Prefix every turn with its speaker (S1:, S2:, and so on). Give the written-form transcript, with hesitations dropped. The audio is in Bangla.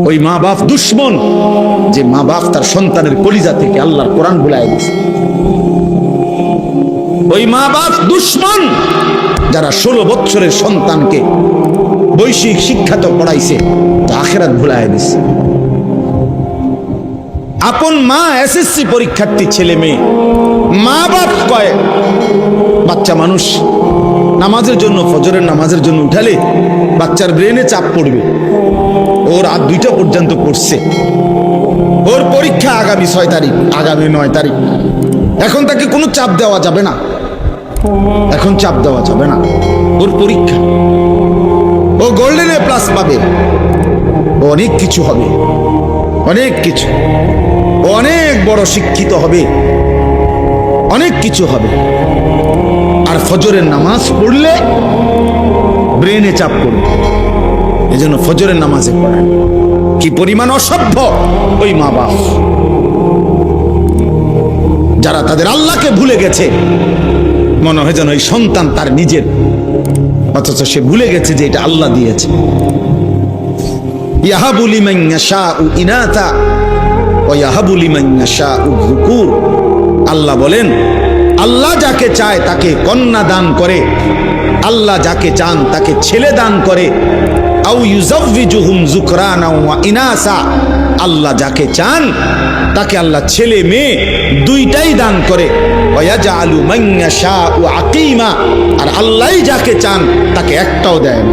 S1: ওই মা বাপ দুশ্মন, যে মা বাপ তার সন্তানের কলিজা থেকে আল্লাহর কোরআন ভুলায় দিয়েছে। ওই মা বাপ দুশ্মন যারা 16 বছরের সন্তানকে বৈষয়িক শিক্ষা তো পড়াইছে, আখিরাত ভুলায় দিয়েছে। আপন মা এসএসসি পরীক্ষার্থী ছেলে মেয়ে, মা বাপ কয় বাচ্চা মানুষ নামাজের জন্য, ফজরের নামাজের জন্য উঠালে বাচ্চার ব্রেনে চাপ পড়বে। ওর রাত 2টা পর্যন্ত পড়ছে, ওর পরীক্ষা আগামী 6 তারিখ, আগামী 9 তারিখ। এখন তাকে কোনো চাপ দেওয়া যাবে না, এখন চাপ দেওয়া যাবে না। ওর পরীক্ষা, ও গোল্ডেন এ প্লাস পাবে, ও অনেক কিছু হবে, অনেক কিছু, ও অনেক বড় শিক্ষিত হবে, অনেক কিছু হবে। আর ফজরের নামাজ পড়লে ব্রেনে চাপ পড়বে, এজন্য ফজরের নামাজে পড়েন। কি পরিমাণ অসভ্য ওই মা বাপ, যারা তাদের আল্লাহকে ভুলে গেছে। মনে হয় যেন এই সন্তান তার নিজের, অথচ সে ভুলে গেছে যে এটা আল্লাহ দিয়েছে। ইয়াহাবু লিমান ইয়াশাউ ইনাতা ওয়া ইয়াহাবু লিমান ইয়াশাউ যুকুর। আল্লাহ বলেন, আল্লাহ যাকে চায় তাকে কন্যা দান করে, আল্লাহ যাকে চান তাকে ছেলে দান করে। আও ইউযাওয়িজুহুম যুকরানা ওয়া ইনাসা। আল্লাহ যাকে চান তাকে আল্লাহ ছেলে মেয়ে দুইটাই দান করে। ওয়া ইয়াজআলু মান ইয়াশাউ আকীমা। আর আল্লাহই যাকে চান তাকে একটাও দেয় না।